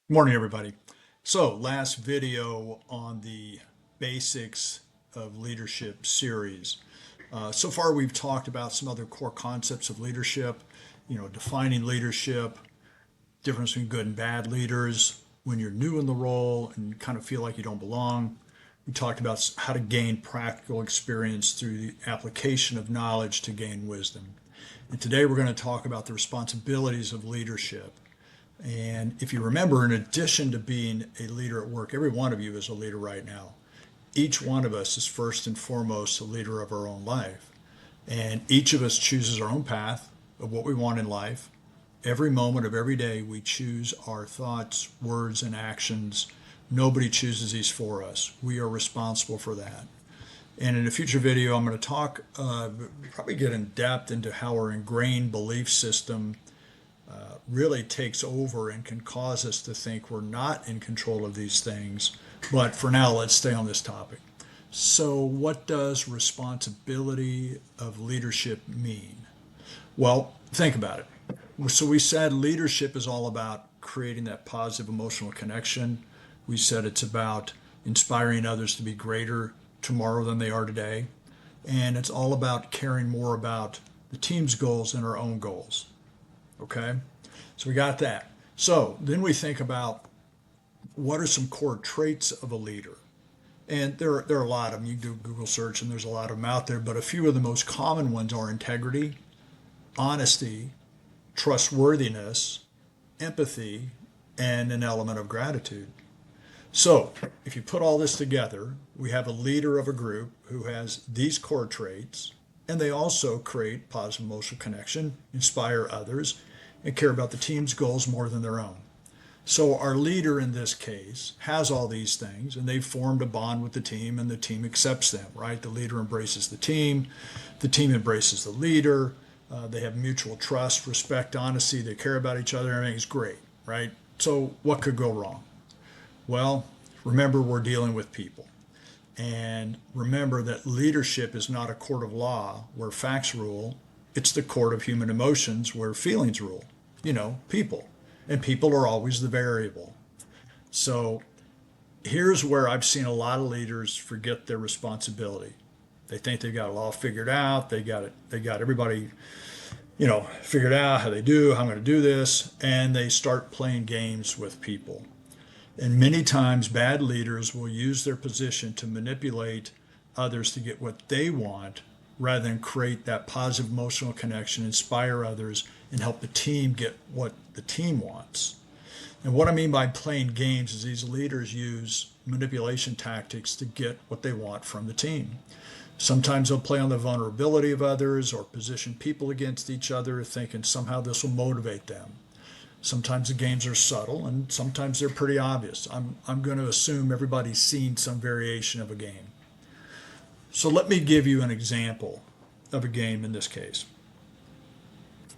Morning, everybody. So, last video on the basics of leadership series. So far, we've talked about some other core concepts of leadership, defining leadership, difference between good and bad leaders, when you're new in the role and kind of feel like you don't belong. We talked about how to gain practical experience through the application of knowledge to gain wisdom. And today, we're going to talk about the responsibilities of leadership. And if you remember, in addition to being a leader at work, every one of you is a leader right now. Each one of us is first and foremost a leader of our own life. And each of us chooses our own path of what we want in life. Every moment of every day, we choose our thoughts, words, and actions. Nobody chooses these for us. We are responsible for that. And in a future video, I'm going to talk, probably get in depth into how our ingrained belief system really takes over and can cause us to think we're not in control of these things. But for now, let's stay on this topic. So, what does responsibility of leadership mean? Well, think about it. So, we said leadership is all about creating that positive emotional connection. We said it's about inspiring others to be greater tomorrow than they are today. And it's all about caring more about the team's goals than our own goals. Okay? So we got that. So then we think about what are some core traits of a leader? And there are a lot of them. You do Google search and there's a lot of them out there, but a few of the most common ones are integrity, honesty, trustworthiness, empathy, and an element of gratitude. So if you put all this together, we have a leader of a group who has these core traits, and they also create positive emotional connection, inspire others, and care about the team's goals more than their own. So our leader in this case has all these things, and they've formed a bond with the team, and the team accepts them, right? The leader embraces the team embraces the leader, they have mutual trust, respect, honesty, they care about each other, everything's great, right? So what could go wrong? Well, remember, we're dealing with people. And remember that leadership is not a court of law where facts rule. It's the court of human emotions where feelings rule. People. And people are always the variable. So here's where I've seen a lot of leaders forget their responsibility. They think they've got it all figured out. They got everybody, figured out how they do, how I'm going to do this. And they start playing games with people. And many times bad leaders will use their position to manipulate others to get what they want rather than create that positive emotional connection, inspire others, and help the team get what the team wants. And what I mean by playing games is these leaders use manipulation tactics to get what they want from the team. Sometimes they'll play on the vulnerability of others or position people against each other, thinking somehow this will motivate them. Sometimes the games are subtle, and sometimes they're pretty obvious. I'm going to assume everybody's seen some variation of a game. So let me give you an example of a game in this case.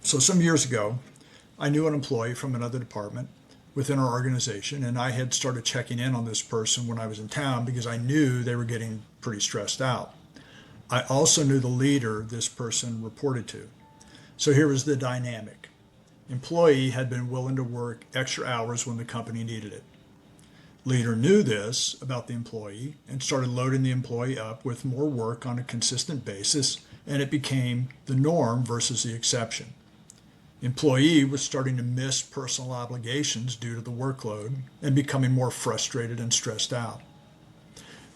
So some years ago, I knew an employee from another department within our organization, and I had started checking in on this person when I was in town because I knew they were getting pretty stressed out. I also knew the leader this person reported to. So here was the dynamic. Employee had been willing to work extra hours when the company needed it. Leader knew this about the employee and started loading the employee up with more work on a consistent basis, and it became the norm versus the exception. Employee was starting to miss personal obligations due to the workload and becoming more frustrated and stressed out.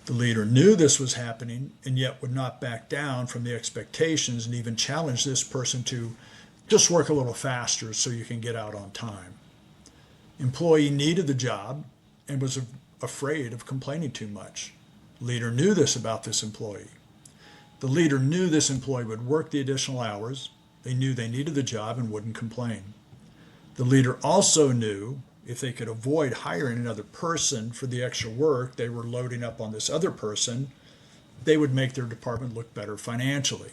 The leader knew this was happening and yet would not back down from the expectations and even challenge this person to just work a little faster so you can get out on time. Employee needed the job and was afraid of complaining too much. Leader knew this about this employee. The leader knew this employee would work the additional hours. They knew they needed the job and wouldn't complain. The leader also knew if they could avoid hiring another person for the extra work they were loading up on this other person, they would make their department look better financially.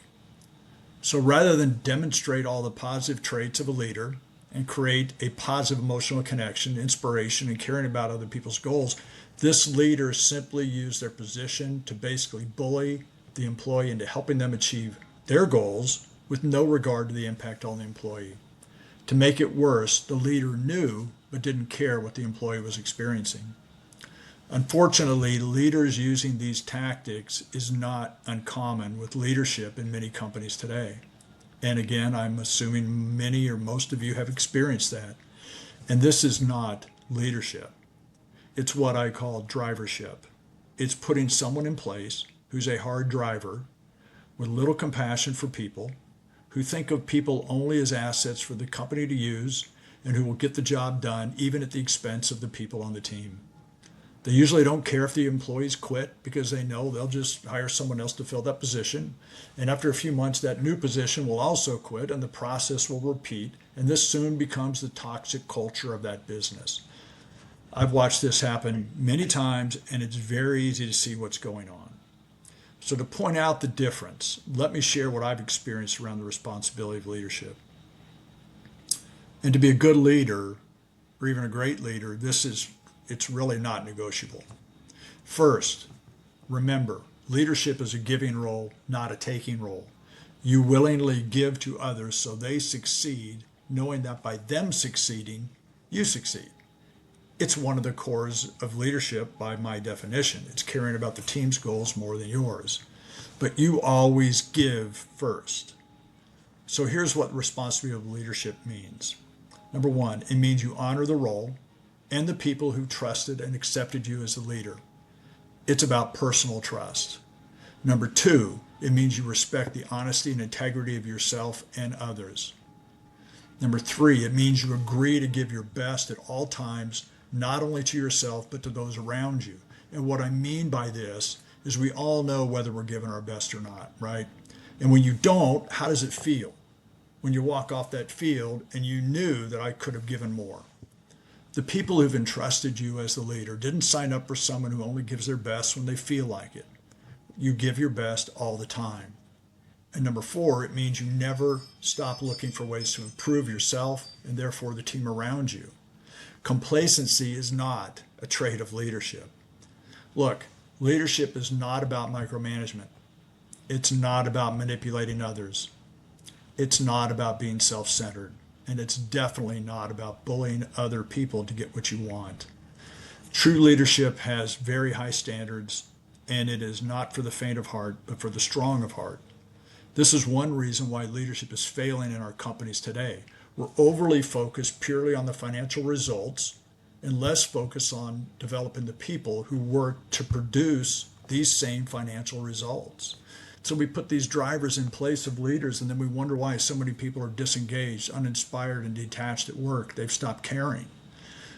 So rather than demonstrate all the positive traits of a leader and create a positive emotional connection, inspiration, and caring about other people's goals, this leader simply used their position to basically bully the employee into helping them achieve their goals with no regard to the impact on the employee. To make it worse, the leader knew but didn't care what the employee was experiencing. Unfortunately, leaders using these tactics is not uncommon with leadership in many companies today. And again, I'm assuming many or most of you have experienced that. And this is not leadership. It's what I call drivership. It's putting someone in place who's a hard driver with little compassion for people, who think of people only as assets for the company to use, and who will get the job done even at the expense of the people on the team. They usually don't care if the employees quit because they know they'll just hire someone else to fill that position. And after a few months, that new position will also quit and the process will repeat. And this soon becomes the toxic culture of that business. I've watched this happen many times, and it's very easy to see what's going on. So to point out the difference, let me share what I've experienced around the responsibility of leadership. And to be a good leader, or even a great leader, it's really not negotiable. First, remember, leadership is a giving role, not a taking role. You willingly give to others so they succeed, knowing that by them succeeding, you succeed. It's one of the cores of leadership by my definition. It's caring about the team's goals more than yours. But you always give first. So here's what responsibility of leadership means. Number one, it means you honor the role and the people who trusted and accepted you as a leader. It's about personal trust. Number two, it means you respect the honesty and integrity of yourself and others. Number three, it means you agree to give your best at all times, not only to yourself, but to those around you. And what I mean by this is we all know whether we're giving our best or not, right? And when you don't, how does it feel? When you walk off that field and you knew that I could have given more. The people who've entrusted you as the leader didn't sign up for someone who only gives their best when they feel like it. You give your best all the time. And number four, it means you never stop looking for ways to improve yourself and therefore the team around you. Complacency is not a trait of leadership. Look, leadership is not about micromanagement. It's not about manipulating others. It's not about being self-centered. And it's definitely not about bullying other people to get what you want. True leadership has very high standards, and it is not for the faint of heart, but for the strong of heart. This is one reason why leadership is failing in our companies today. We're overly focused purely on the financial results and less focused on developing the people who work to produce these same financial results. So we put these drivers in place of leaders, and then we wonder why so many people are disengaged, uninspired, and detached at work. They've stopped caring.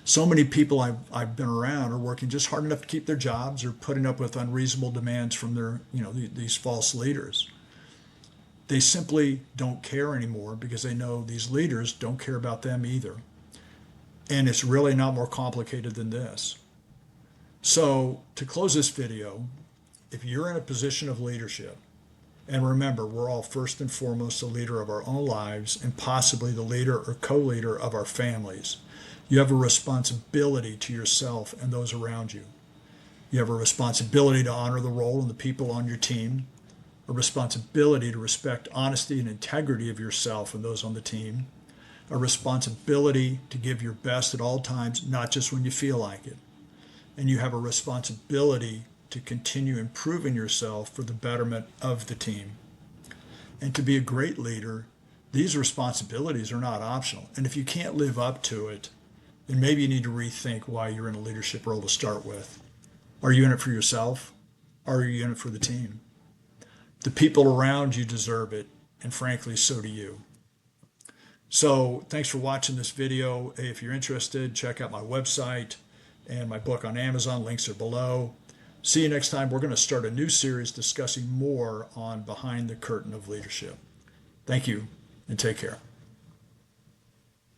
So many people I've been around are working just hard enough to keep their jobs or putting up with unreasonable demands from these false leaders. They simply don't care anymore because they know these leaders don't care about them either. And it's really not more complicated than this. So to close this video, if you're in a position of leadership, and remember, we're all first and foremost the leader of our own lives and possibly the leader or co-leader of our families. You have a responsibility to yourself and those around you. You have a responsibility to honor the role and the people on your team, a responsibility to respect honesty and integrity of yourself and those on the team, a responsibility to give your best at all times, not just when you feel like it. And you have a responsibility to continue improving yourself for the betterment of the team. And to be a great leader, these responsibilities are not optional. And if you can't live up to it, then maybe you need to rethink why you're in a leadership role to start with. Are you in it for yourself? Or are you in it for the team? The people around you deserve it, and frankly, so do you. So thanks for watching this video. If you're interested, check out my website and my book on Amazon. Links are below. See you next time. We're going to start a new series discussing more on behind the curtain of leadership. Thank you, and take care.